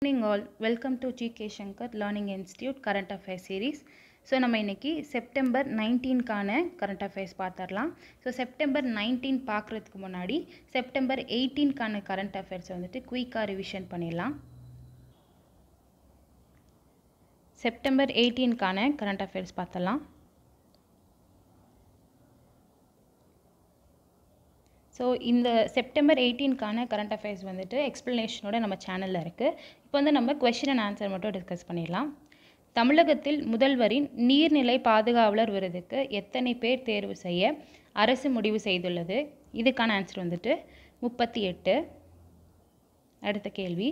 Morning all, welcome to GK Shankar Learning Institute Current Affairs Series. So நம்ம இன்னைக்கு September 19 கான current affairs பார்த்துடலாம். So September 19 பார்க்குறதுக்கு முன்னாடி செப்டம்பர் 18 கான கரண்ட் அஃபேர்ஸ் வந்துட்டு குயிக்காக ரிவிஷன் பண்ணிடலாம். செப்டம்பர் 18 கான கரண்ட் அஃபேர்ஸ் பார்த்தலாம். ஸோ இந்த செப்டம்பர் 18 கான கரண்ட் அஃபேர்ஸ் வந்துட்டு எக்ஸ்ப்ளனேஷனோட நம்ம சேனலில் இருக்குது. இப்போ வந்து நம்ம கொஸ்டின் அண்ட் ஆன்சர் மட்டும் டிஸ்கஸ் பண்ணிடலாம். தமிழகத்தில் முதல்வரின் நீர்நிலை பாதுகாவலர் விருதுக்கு எத்தனை பேர் தேர்வு செய்ய அரசு முடிவு செய்துள்ளது? இதுக்கான ஆன்சர் வந்துட்டு 38. அடுத்த கேள்வி,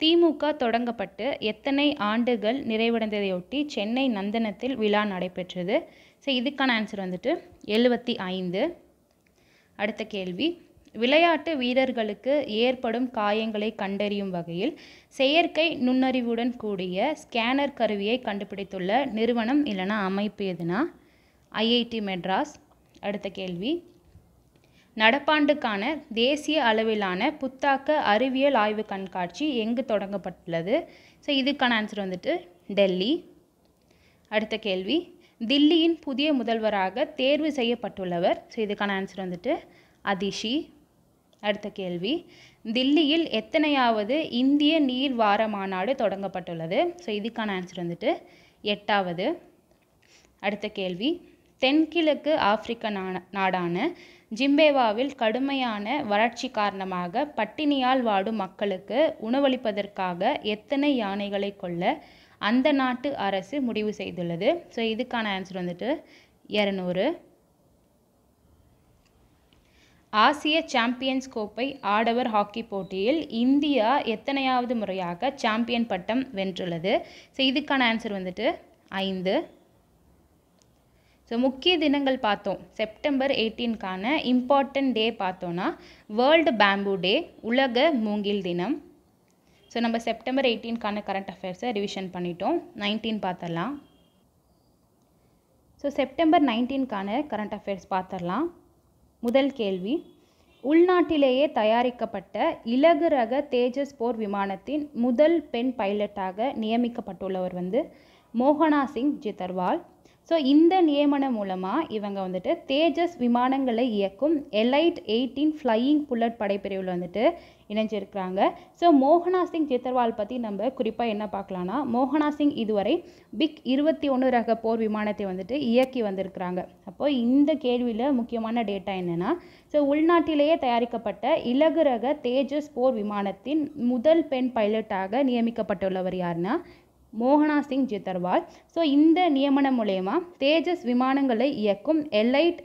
திமுக தொடங்கப்பட்டு எத்தனை ஆண்டுகள் நிறைவடைந்ததையொட்டி சென்னை நந்தனத்தில் விழா நடைபெற்றது? ஸோ இதுக்கான ஆன்சர் வந்துட்டு 75. அடுத்த கேள்வி, விளையாட்டு வீரர்களுக்கு ஏற்படும் காயங்களை கண்டறியும் வகையில் செயற்கை நுண்ணறிவுடன் கூடிய ஸ்கேனர் கருவியை கண்டுபிடித்துள்ள நிறுவனம் இல்லைனா அமைப்பு எதுனா? ஐஐடி மெட்ராஸ். அடுத்த கேள்வி, நடப்பாண்டுக்கான தேசிய அளவிலான புத்தாக்க அறிவியல் ஆய்வு கண்காட்சி எங்கு தொடங்கப்பட்டுள்ளது? ஸோ இதுக்கான ஆன்சர் வந்துட்டு டெல்லி. அடுத்த கேள்வி, தில்லியின் புதிய முதல்வராக தேர்வு செய்யப்பட்டுள்ளவர்? ஸோ இதுக்கான ஆன்சர் வந்துட்டு அதிஷி. அடுத்த கேள்வி, தில்லியில் எத்தனையாவது இந்திய நீர் வார மாநாடு தொடங்கப்பட்டுள்ளது? ஸோ இதுக்கான ஆன்சர் வந்துட்டு 8வது. அடுத்த கேள்வி, தென்கிழக்கு ஆப்பிரிக்க நாடான ஜிம்பேவாவில் கடுமையான வறட்சி காரணமாக பட்டினியால் வாடும் மக்களுக்கு உணவளிப்பதற்காக எத்தனை யானைகளை கொல்ல அந்த நாட்டு அரசு முடிவு செய்துள்ளது? ஸோ இதுக்கான ஆன்சர் வந்துட்டு 200. ஆசிய சாம்பியன்ஸ் கோப்பை ஆடவர் ஹாக்கி போட்டியில் இந்தியா எத்தனையாவது முறையாக சாம்பியன் பட்டம் வென்றுள்ளது? ஸோ இதுக்கான ஆன்சர் வந்துட்டு 5. ஸோ முக்கிய தினங்கள் பார்த்தோம். செப்டம்பர் 18கான இம்பார்ட்டன்ட் டே பார்த்தோன்னா வேர்ல்டு பேம்பு டே, உலக மூங்கில் தினம். ஸோ நம்ம செப்டம்பர் 18கான கரண்ட் அஃபேர்ஸை ரிவிஷன் பண்ணிட்டோம். 19 பார்த்துடலாம். ஸோ செப்டம்பர் 19கான கரண்ட் அஃபேர்ஸ் பார்த்துடலாம். முதல் கேள்வி, உள்நாட்டிலேயே தயாரிக்கப்பட்ட இலகு ரக தேஜஸ் போர் விமானத்தின் முதல் பெண் பைலட்டாக நியமிக்கப்பட்டுள்ளவர் வந்து மோகனா சிங் ஜித்தர்வால். ஸோ இந்த நியமனம் மூலமாக இவங்க வந்துட்டு தேஜஸ் விமானங்களை இயக்கும் எலைட் 18 ஃப்ளையிங் புல்லட் படைப்பிரிவில் வந்துட்டு இணைஞ்சிருக்கிறாங்க. ஸோ மோகனா சிங் ஜித்தர்வால் பற்றி நம்ம குறிப்பாக என்ன பார்க்கலான்னா, மோகனா சிங் இதுவரை பிக் 21 ரக போர் விமானத்தை வந்துட்டு இயக்கி வந்திருக்கிறாங்க. அப்போ இந்த கேள்வியில் முக்கியமான டேட்டா என்னென்னா, ஸோ உள்நாட்டிலேயே தயாரிக்கப்பட்ட இலகு ரக தேஜஸ் போர் விமானத்தின் முதல் பெண் பைலட்டாக நியமிக்கப்பட்டுள்ளவர் யாருன்னா மோகனா சிங் ஜித்தர்வால். ஸோ இந்த நியமனம் மூலயமா தேஜஸ் விமானங்களை இயக்கும் எலைட்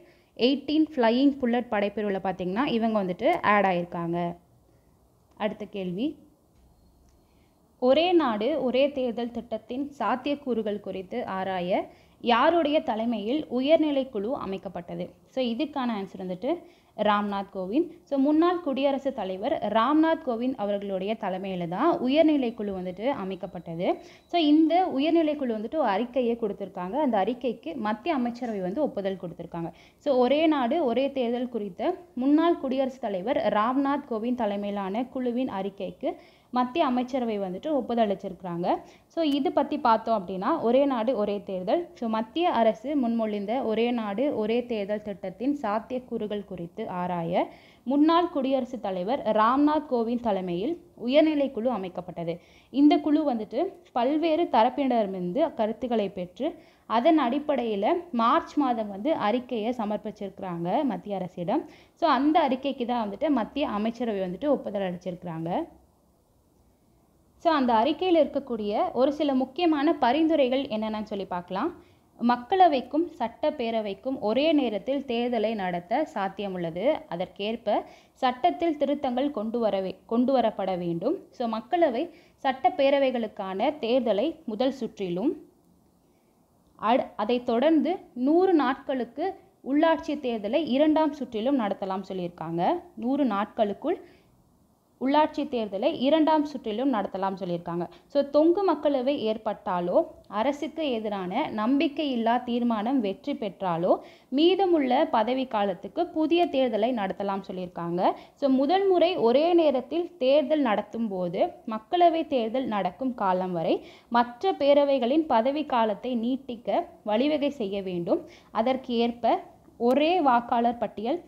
18 ஃப்ளையிங் புல்லட் படைப்பிரிவில் பார்த்திங்கன்னா இவங்க வந்துட்டு ஆட் ஆகியிருக்காங்க. அடுத்த கேள்வி, ஒரே நாடு ஒரே தேர்தல் திட்டத்தின் சாத்தியக்கூறுகள் குறித்து ஆராய யாருடைய தலைமையில் உயர்நிலை குழு அமைக்கப்பட்டது? ஸோ இதுக்கான ஆன்சர் வந்துட்டு ராம்நாத் கோவிந்த். ஸோ முன்னாள் குடியரசுத் தலைவர் ராம்நாத் கோவிந்த் அவர்களுடைய தலைமையில் தான் உயர்நிலை குழு வந்துட்டு அமைக்கப்பட்டது. ஸோ இந்த உயர்நிலை குழு வந்துட்டு ஒரு அறிக்கையை கொடுத்துருக்காங்க. அந்த அறிக்கைக்கு மத்திய அமைச்சரவை வந்து ஒப்புதல் கொடுத்துருக்காங்க. ஸோ ஒரே நாடு ஒரே தேர்தல் குறித்த முன்னாள் குடியரசுத் தலைவர் ராம்நாத் கோவிந்த் தலைமையிலான குழுவின் அறிக்கைக்கு மத்திய அமைச்சரவை வந்துட்டு ஒப்புதல் அளிச்சிருக்கிறாங்க. ஸோ இது பற்றி பார்த்தோம் அப்படின்னா, ஒரே நாடு ஒரே தேர்தல், ஸோ மத்திய அரசு முன்மொழிந்த ஒரே நாடு ஒரே தேர்தல் திட்டத்தின் சாத்தியக்கூறுகள் குறித்து ஆராய முன்னாள் குடியரசுத் தலைவர் ராம்நாத் கோவிந்த் தலைமையில் உயர்நிலை குழு அமைக்கப்பட்டது. இந்த குழு வந்துட்டு பல்வேறு தரப்பினரிடமிருந்து கருத்துக்களை பெற்று அதன் அடிப்படையில் மார்ச் மாதம் வந்து அறிக்கையை சமர்ப்பிச்சிருக்கிறாங்க மத்திய அரசிடம். ஸோ அந்த அறிக்கைக்கு தான் வந்துட்டு மத்திய அமைச்சரவை வந்துட்டு ஒப்புதல் அளிச்சிருக்கிறாங்க. ஸோ அந்த அறிக்கையில் இருக்கக்கூடிய ஒரு சில முக்கியமான பரிந்துரைகள் என்னென்னு சொல்லி பார்க்கலாம். மக்களவைக்கும் சட்டப்பேரவைக்கும் ஒரே நேரத்தில் தேர்தலை நடத்த சாத்தியமுள்ளது. அதற்கேற்ப சட்டத்தில் திருத்தங்கள் கொண்டு வரப்பட வேண்டும். ஸோ மக்களவை சட்டப்பேரவைகளுக்கான தேர்தலை முதல் சுற்றிலும் அதைத் தொடர்ந்து 100 நாட்களுக்கு உள்ளாட்சி தேர்தலை 2ஆம் சுற்றிலும் நடத்தலாம் சொல்லியிருக்காங்க. 100 நாட்களுக்குள் உள்ளாட்சி தேர்தலை 2ஆம் சுற்றிலும் நடத்தலாம் சொல்லியிருக்காங்க. ஸோ தொங்கு மக்களவை ஏற்பட்டாலோ அரசுக்கு எதிரான நம்பிக்கையில்லா தீர்மானம் வெற்றி பெற்றாலோ மீதமுள்ள பதவி காலத்துக்கு புதிய தேர்தலை நடத்தலாம் சொல்லியிருக்காங்க. ஸோ முதல் முறை ஒரே நேரத்தில் தேர்தல் நடத்தும் போது மக்களவை தேர்தல் நடக்கும் காலம் வரை மற்ற பேரவைகளின் பதவி காலத்தை நீட்டிக்க வழிவகை செய்ய வேண்டும். அதற்கு ஏற்ப ஒரே வாக்காளர் பட்டியல்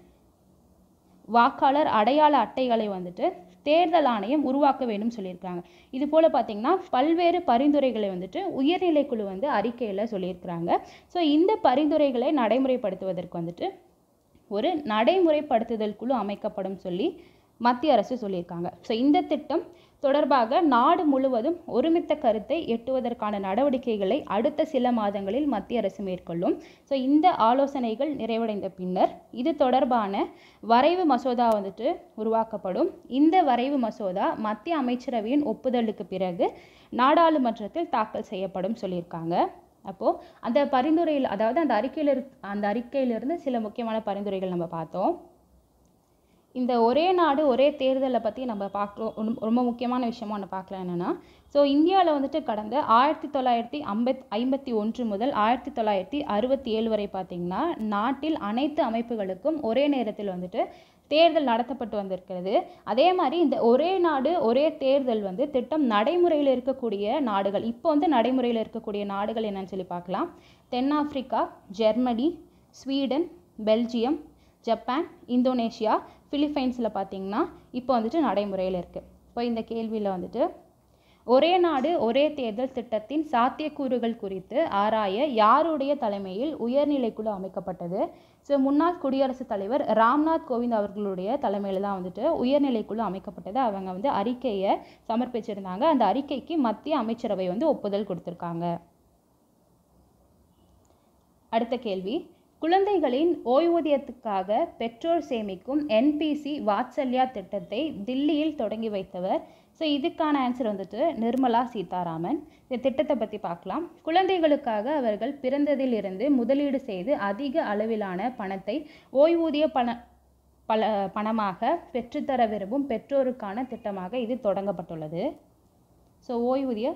வாக்காளர் அடையாள அட்டைகளை வந்துட்டு தேர்தல் ஆணையம் உருவாக்க வேண்டும் சொல்லியிருக்காங்க. இது போல் பார்த்திங்கன்னா பல்வேறு பரிந்துரைகளை வந்துட்டு உயர்நிலைக்குழு வந்து அறிக்கையில் சொல்லியிருக்கிறாங்க. ஸோ இந்த பரிந்துரைகளை நடைமுறைப்படுத்துவதற்கு வந்துட்டு ஒரு நடைமுறைப்படுத்துதல் குழு அமைக்கப்படும் சொல்லி மத்திய அரசு சொல்லியிருக்காங்க. ஸோ இந்த திட்டம் தொடர்பாக நாடு முழுவதும் ஒருமித்த கருத்தை எட்டுவதற்கான நடவடிக்கைகளை அடுத்த சில மாதங்களில் மத்திய அரசு மேற்கொள்ளும். ஸோ இந்த ஆலோசனைகள் நிறைவடைந்த பின்னர் இது தொடர்பான வரைவு மசோதா வந்துட்டு உருவாக்கப்படும். இந்த வரைவு மசோதா மத்திய அமைச்சரவையின் ஒப்புதலுக்கு பிறகு நாடாளுமன்றத்தில் தாக்கல் செய்யப்படும் சொல்லியிருக்காங்க. அப்போது அந்த பரிந்துரையில், அதாவது அந்த அறிக்கையிலிருந்து சில முக்கியமான பரிந்துரைகள் நம்ம பார்த்தோம். இந்த ஒரே நாடு ஒரே தேர்தலை பற்றி நம்ம பார்க்குறோம். ரொம்ப முக்கியமான விஷயமா ஒன்று பார்க்கலாம். என்னென்னா, ஸோ இந்தியாவில் வந்துட்டு கடந்த 1951 முதல் 1967 வரை பார்த்திங்கன்னா நாட்டில் அனைத்து அமைப்புகளுக்கும் ஒரே நேரத்தில் வந்துட்டு தேர்தல் நடத்தப்பட்டு வந்திருக்கிறது. அதே மாதிரி இந்த ஒரே நாடு ஒரே தேர்தல் வந்து திட்டம் நடைமுறையில் இருக்கக்கூடிய நாடுகள், இப்போ வந்து நடைமுறையில் இருக்கக்கூடிய நாடுகள் என்னன்னு சொல்லி பார்க்கலாம். தென்னாப்பிரிக்கா, Germany, Sweden, Belgium, Japan, Indonesia, பிலிப்பைன்ஸில் பார்த்திங்கன்னா இப்போ வந்துட்டு நடைமுறையில் இருக்குது. இப்போ இந்த கேள்வியில் வந்துட்டு ஒரே நாடு ஒரே தேர்தல் திட்டத்தின் சாத்தியக்கூறுகள் குறித்து ஆராய யாருடைய தலைமையில் உயர்நிலைக்குழு அமைக்கப்பட்டது? ஸோ முன்னாள் குடியரசுத் தலைவர் ராம்நாத் கோவிந்த் அவர்களுடைய தலைமையில் தான் வந்துட்டு உயர்நிலைக்குழு அமைக்கப்பட்டது. அவங்க வந்து அறிக்கையை சமர்ப்பிச்சிருந்தாங்க. அந்த அறிக்கைக்கு மத்திய அமைச்சரவை வந்து ஒப்புதல் கொடுத்துருக்காங்க. அடுத்த கேள்வி, குழந்தைகளின் ஓய்வூதியத்துக்காக பெற்றோர் சேமிக்கும் NPC வாத்சல்யா திட்டத்தை தில்லியில் தொடங்கி வைத்தவர்? ஸோ இதுக்கான ஆன்சர் வந்துட்டு நிர்மலா சீதாராமன். இந்த திட்டத்தை பற்றி பார்க்கலாம். குழந்தைகளுக்காக அவர்கள் பிறந்ததிலிருந்து முதலீடு செய்து அதிக அளவிலான பணத்தை ஓய்வூதிய பணமாக பெற்றுத்தர விரும்பும் பெற்றோருக்கான திட்டமாக இது தொடங்கப்பட்டுள்ளது. ஸோ ஓய்வூதிய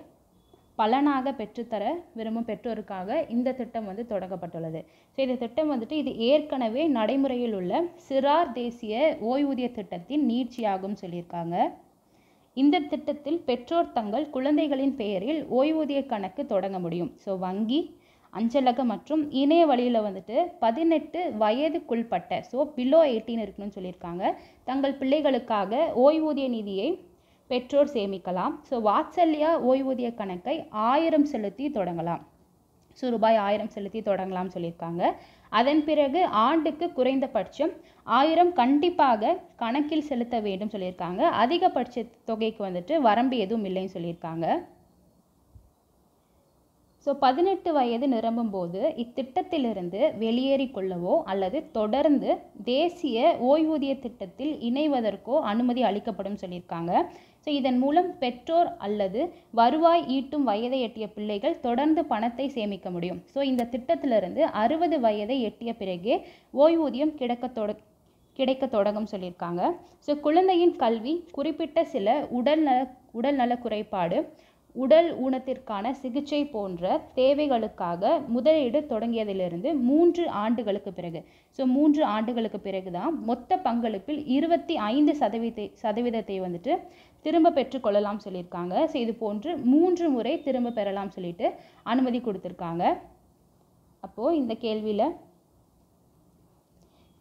பலனாக பெற்றுத்தர விரும்பும் பெற்றோருக்காக இந்த திட்டம் வந்து தொடங்கப்பட்டுள்ளது. ஸோ இந்த திட்டம் வந்துட்டு இது ஏற்கனவே நடைமுறையில் உள்ள சிறார் தேசிய ஓய்வூதிய திட்டத்தின் நீட்சியாகும் சொல்லியிருக்காங்க. இந்த திட்டத்தில் பெற்றோர் தங்கள் குழந்தைகளின் பெயரில் ஓய்வூதிய கணக்கு தொடங்க முடியும். ஸோ வங்கி, அஞ்சலகம் மற்றும் இணைய வழியில் வந்துட்டு 18 வயதுக்குள்பட்ட, ஸோ பிலோ 18 இருக்கணும்னு சொல்லியிருக்காங்க, தங்கள் பிள்ளைகளுக்காக ஓய்வூதிய நிதியை பெற்றோர் சேமிக்கலாம். ஸோ வாத்சல்யா ஓய்வூதிய கணக்கை 1000 செலுத்தி தொடங்கலாம். ஸோ ரூபாய் 1000 செலுத்தி தொடங்கலாம் சொல்லியிருக்காங்க. அதன் பிறகு ஆண்டுக்கு குறைந்தபட்சம் 1000 கண்டிப்பாக கணக்கில் செலுத்த வேண்டும் சொல்லியிருக்காங்க. அதிகபட்ச தொகைக்கு வந்துட்டு வரம்பு எதுவும் இல்லைன்னு சொல்லியிருக்காங்க. ஸோ 18 வயது நிரம்பும் போது இத்திட்டத்திலிருந்து வெளியேறிக்கொள்ளவோ அல்லது தொடர்ந்து தேசிய ஓய்வூதிய திட்டத்தில் இணைவதற்கோ அனுமதி அளிக்கப்படும் சொல்லியிருக்காங்க. ஸோ இதன் மூலம் பெற்றோர் அல்லது வருவாய் ஈட்டும் வயதை எட்டிய பிள்ளைகள் தொடர்ந்து பணத்தை சேமிக்க முடியும். ஸோ இந்த திட்டத்திலிருந்து 60 வயதை எட்டிய பிறகே ஓய்வூதியம் கிடைக்க தொடங்கும் சொல்லியிருக்காங்க. ஸோ குழந்தையின் கல்வி, குறிப்பிட்ட சில உடல்நல குறைபாடு, உடல் ஊனத்திற்கான சிகிச்சை போன்ற தேவைகளுக்காக முதலீடு தொடங்கியதிலிருந்து 3 ஆண்டுகளுக்கு பிறகு, ஸோ 3 ஆண்டுகளுக்கு பிறகு தான் மொத்த பங்களிப்பில் 25% வந்துட்டு திரும்ப பெற்றுக்கொள்ளலாம் சொல்லியிருக்காங்க. ஸோ இது போன்று 3 முறை திரும்ப பெறலாம் சொல்லிட்டு அனுமதி கொடுத்துருக்காங்க. அப்போது இந்த கேள்வியில்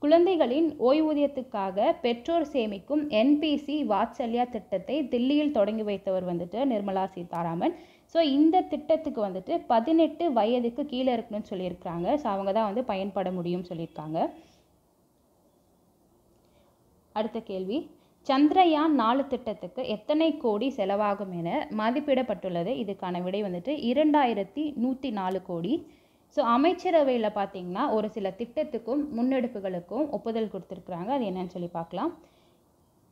குழந்தைகளின் ஓய்வூதியத்துக்காக பெற்றோர் சேமிக்கும் NPC வாத்சல்யா திட்டத்தை தில்லியில் தொடங்கி வைத்தவர் வந்துட்டு நிர்மலா சீதாராமன். ஸோ இந்த திட்டத்துக்கு வந்துட்டு 18 வயதுக்கு கீழே இருக்கணும்னு சொல்லியிருக்காங்க. ஸோ அவங்க தான் வந்து பயன்பட முடியும்னு சொல்லியிருக்காங்க. அடுத்த கேள்வி, சந்திரயான் 4 திட்டத்துக்கு எத்தனை கோடி செலவாகும் என மதிப்பிடப்பட்டுள்ளது? இதுக்கான விடை வந்துட்டு 2104 கோடி. ஸோ அமைச்சரவையில் பார்த்தீங்கன்னா ஒரு சில திட்டத்துக்கும் முன்னெடுப்புகளுக்கும் ஒப்புதல் கொடுத்துருக்குறாங்க. அது என்னன்னு சொல்லி பார்க்கலாம்.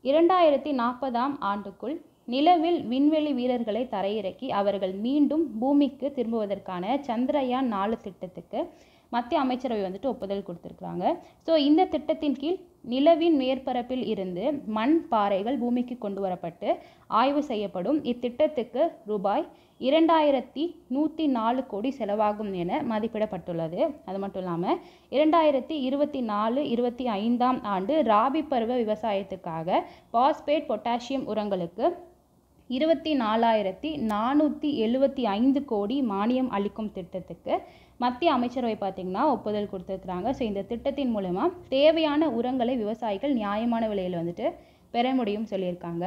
2040ஆம் ஆண்டுக்குள் நிலவில் விண்வெளி வீரர்களை தரையிறக்கி அவர்கள் மீண்டும் பூமிக்கு திரும்புவதற்கான சந்திரயான் 4 திட்டத்துக்கு மத்திய அமைச்சரவை வந்துட்டு ஒப்புதல் கொடுத்துருக்குறாங்க. ஸோ இந்த திட்டத்தின் கீழ் நிலவின் மேற்பரப்பில் இருந்து மண் பாறைகள் பூமிக்கு கொண்டு வரப்பட்டு ஆய்வு செய்யப்படும். இத்திட்டத்துக்கு ரூபாய் 2104 கோடி செலவாகும் என மதிப்பிடப்பட்டுள்ளது. அது மட்டும் இல்லாமல் 2024-25 ஆண்டு ராபி பருவ விவசாயத்துக்காக பாஸ்பேட் பொட்டாசியம் உரங்களுக்கு 24,475 கோடி மானியம் அளிக்கும் திட்டத்துக்கு மத்திய அமைச்சரவை பார்த்திங்கன்னா ஒப்புதல் கொடுத்துருக்குறாங்க. ஸோ இந்த திட்டத்தின் மூலமா தேவையான உரங்களை விவசாயிகள் நியாயமான விலையில் வந்துட்டு பெற முடியும் சொல்லியிருக்காங்க.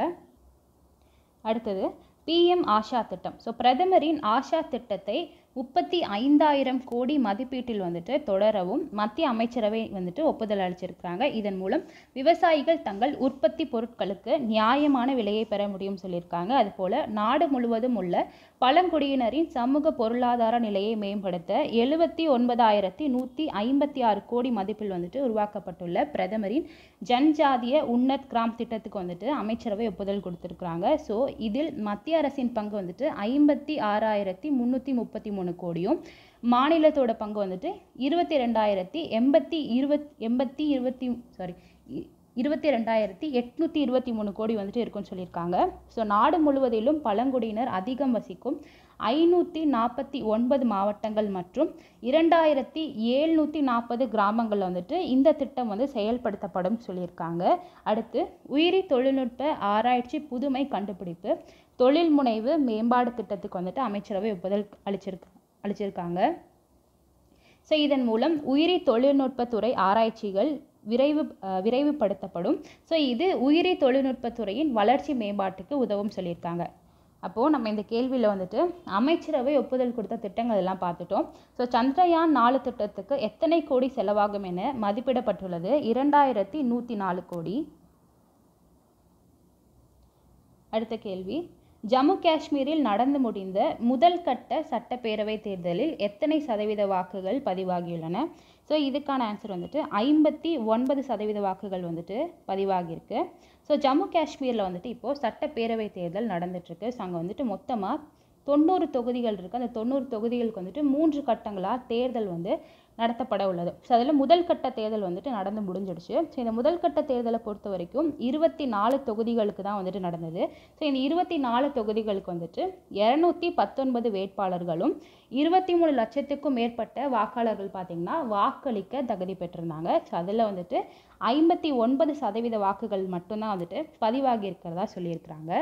அடுத்தது PM ஆஷா திட்டம். ஸோ பிரதமரின் ஆஷா திட்டத்தை 35,000 கோடி மதிப்பீட்டில் வந்துட்டு தொடரவும் மத்திய அமைச்சரவை வந்துட்டு ஒப்புதல் அளிச்சிருக்கிறாங்க. இதன் மூலம் விவசாயிகள் தங்கள் உற்பத்தி பொருட்களுக்கு நியாயமான விலையை பெற முடியும் சொல்லியிருக்காங்க. அதுபோல் நாடு முழுவதும் உள்ள பழங்குடியினரின் சமூக பொருளாதார நிலையை மேம்படுத்த 79,156 கோடி மதிப்பில் வந்துட்டு உருவாக்கப்பட்டுள்ள பிரதமரின் ஜன்ஜாதிய உன்னத் கிராம் திட்டத்துக்கு வந்துட்டு அமைச்சரவை ஒப்புதல் கொடுத்துருக்குறாங்க. ஸோ இதில் மத்திய அரசின் பங்கு வந்துட்டு 56,333 கோடியும் மாநிலத்தோட பங்கு வந்துட்டு 22,823 கோடி வந்துட்டு இருக்குன்னு சொல்லியிருக்காங்க. ஸோ நாடு முழுவதிலும் பழங்குடியினர் அதிகம் வசிக்கும் 549 மாவட்டங்கள் மற்றும் 2,740 கிராமங்கள் வந்துட்டு இந்த திட்டம் வந்து செயல்படுத்தப்படும் சொல்லியிருக்காங்க. அடுத்து உயிரி தொழில்நுட்ப ஆராய்ச்சி புதுமை கண்டுபிடிப்பு தொழில் முனைவு மேம்பாடு திட்டத்துக்கு வந்துட்டு அமைச்சரவை ஒப்புதல் அளிச்சிருக்காங்க. ஸோ இதன் மூலம் உயிரி தொழில்நுட்பத்துறை ஆராய்ச்சிகள் விரைவுபடுத்தப்படும். ஸோ இது உயிரி தொழில்நுட்பத்துறையின் வளர்ச்சி மேம்பாட்டுக்கு உதவும் சொல்லியிருக்காங்க. அப்போது நம்ம இந்த கேள்வியில் வந்துட்டு அமைச்சரவை ஒப்புதல் கொடுத்த திட்டங்கள் எல்லாம் பார்த்துட்டோம். ஸோ சந்திரயான் 4 திட்டத்துக்கு எத்தனை கோடி செலவாகும் என மதிப்பிடப்பட்டுள்ளது? 2,104 கோடி. அடுத்த கேள்வி, ஜம்மு காஷ்மீரில் நடந்து முடிந்த முதல் கட்ட சட்டப்பேரவை தேர்தலில் எத்தனை சதவீத வாக்குகள் பதிவாகியுள்ளன? ஸோ இதுக்கான ஆன்சர் வந்துட்டு 59% வாக்குகள் வந்துட்டு பதிவாகியிருக்கு. ஸோ ஜம்மு காஷ்மீரில் வந்துட்டு இப்போது சட்டப்பேரவை தேர்தல் நடந்துட்டுருக்கு. ஸோ அங்கே வந்துட்டு மொத்தமாக 90 தொகுதிகள் இருக்குது. அந்த 90 தொகுதிகளுக்கு வந்துட்டு 3 கட்டங்களாக தேர்தல் வந்து நடத்தப்பட உள்ளது. ஸோ அதில் முதல் கட்ட தேர்தல் வந்துட்டு நடந்து முடிஞ்சிடுச்சு. ஸோ இந்த முதல் கட்ட தேர்தலை பொறுத்த வரைக்கும் 24 தொகுதிகளுக்கு தான் வந்துட்டு நடந்தது. ஸோ இந்த 24 தொகுதிகளுக்கு வந்துட்டு 219 வேட்பாளர்களும் 23 லட்சத்துக்கும் மேற்பட்ட வாக்காளர்கள் பார்த்திங்கன்னா வாக்களிக்க தகுதி பெற்றிருந்தாங்க. ஸோ அதில் வந்துட்டு 59% வாக்குகள் மட்டும்தான் வந்துட்டு பதிவாகி இருக்கிறதா சொல்லியிருக்கிறாங்க.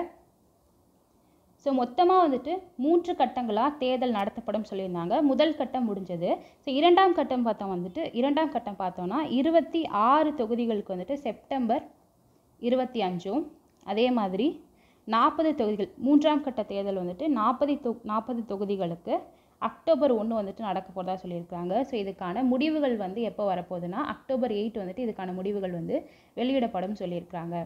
ஸோ மொத்தமாக வந்துட்டு 3 கட்டங்களாக தேர்தல் நடத்தப்படும் சொல்லியிருந்தாங்க. முதல் கட்டம் முடிஞ்சது. ஸோ இரண்டாம் கட்டம் பார்த்தோம்னா 26 தொகுதிகளுக்கு வந்துட்டு செப்டம்பர் 25, அதே மாதிரி 40 தொகுதிகள் மூன்றாம் கட்ட தேர்தல் வந்துட்டு 40 தொகுதிகளுக்கு அக்டோபர் 1 வந்துட்டு நடக்க போகிறதா சொல்லியிருக்காங்க. ஸோ இதுக்கான முடிவுகள் வந்து எப்போ வரப்போகுதுன்னா அக்டோபர் 8 வந்துட்டு இதுக்கான முடிவுகள் வந்து வெளியிடப்படும் சொல்லியிருக்காங்க.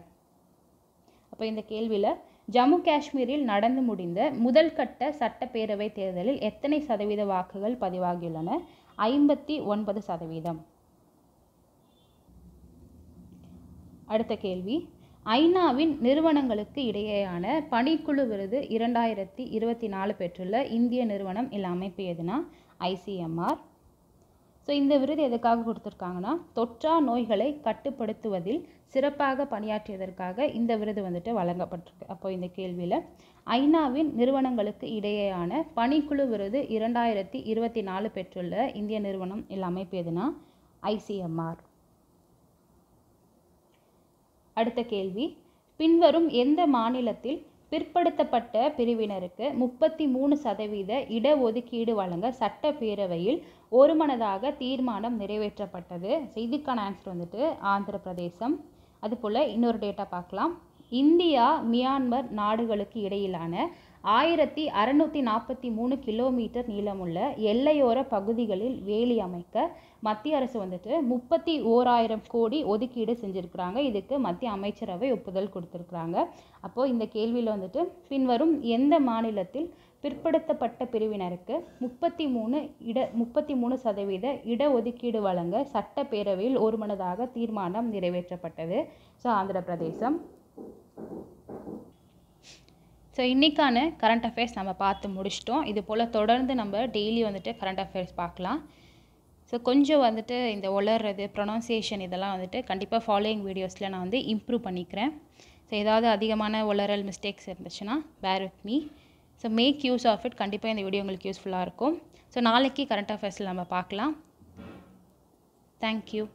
அப்போ இந்த கேள்வியில் ஜம்மு காஷ்மீரில் நடந்து முடிந்த முதல் கட்ட சட்டப்பேரவை தேர்தலில் எத்தனை சதவீத வாக்குகள் பதிவாகியுள்ளன? 59%. அடுத்த கேள்வி, ஐநாவின் நிறுவனங்களுக்கு இடையேயான பணிக்குழு விருது 2024 பெற்றுள்ள இந்திய நிறுவனம் இல்லை அமைப்பு எதுனா ICMR. ஸோ இந்த விருது எதுக்காக கொடுத்துருக்காங்கன்னா தொற்றா நோய்களை கட்டுப்படுத்துவதில் சிறப்பாக பணியாற்றியதற்காக இந்த விருது வந்துட்டு வழங்கப்பட்டிருக்கு. அப்போ இந்த கேள்வியில் ஐநாவின் நிறுவனங்களுக்கு இடையேயான பணிக்குழு விருது 2024 பெற்றுள்ள இந்திய நிறுவனம் இல்லை அமைப்பு எதுனா ICMR. அடுத்த கேள்வி, பின்வரும் எந்த மாநிலத்தில் பிற்படுத்தப்பட்ட பிரிவினருக்கு 33% இடஒதுக்கீடு வழங்க சட்டப்பேரவையில் ஒருமனதாக தீர்மானம் நிறைவேற்றப்பட்டது? இதுக்கான ஆன்சர் வந்துட்டு ஆந்திர பிரதேசம். அதுபோல் இன்னொரு டேட்டா பார்க்கலாம். இந்தியா மியான்மர் நாடுகளுக்கு இடையிலான 1643 கிலோமீட்டர் நீளமுள்ள எல்லையோர பகுதிகளில் வேலி அமைக்க மத்திய அரசு வந்துட்டு 31,000 கோடி ஒதுக்கீடு செஞ்சுருக்கிறாங்க. இதுக்கு மத்திய அமைச்சரவை ஒப்புதல் கொடுத்துருக்குறாங்க. அப்போது இந்த கேள்வியில் வந்துட்டு பின்வரும் எந்த மாநிலத்தில் பிற்படுத்தப்பட்ட பிரிவினருக்கு 33% இடஒதுக்கீடு வழங்க சட்டப்பேரவையில் ஒருமனதாக தீர்மானம் நிறைவேற்றப்பட்டது? ஸோ ஆந்திர பிரதேசம். ஸோ இன்றைக்கான கரண்ட் அஃபேர்ஸ் நம்ம பார்த்து முடிச்சிட்டோம். இது போல் தொடர்ந்து நம்ம டெய்லி வந்துட்டு கரண்ட் அஃபேர்ஸ் பார்க்கலாம். ஸோ கொஞ்சம் வந்துட்டு இந்த உளறது ப்ரொனவுன்சியேஷன் இதெல்லாம் வந்துட்டு கண்டிப்பாக ஃபாலோயிங் வீடியோஸில் நான் வந்து இம்ப்ரூவ் பண்ணிக்கிறேன். ஸோ ஏதாவது அதிகமான உளறல் மிஸ்டேக்ஸ் இருந்துச்சுன்னா bear with me. So make use of it. கண்டிப்பாக இந்த வீடியோ உங்களுக்கு யூஸ்ஃபுல்லாக இருக்கும். ஸோ நாளைக்கு கரண்ட் அஃபேர்ஸில் நம்ம பார்க்கலாம். தேங்க்யூ.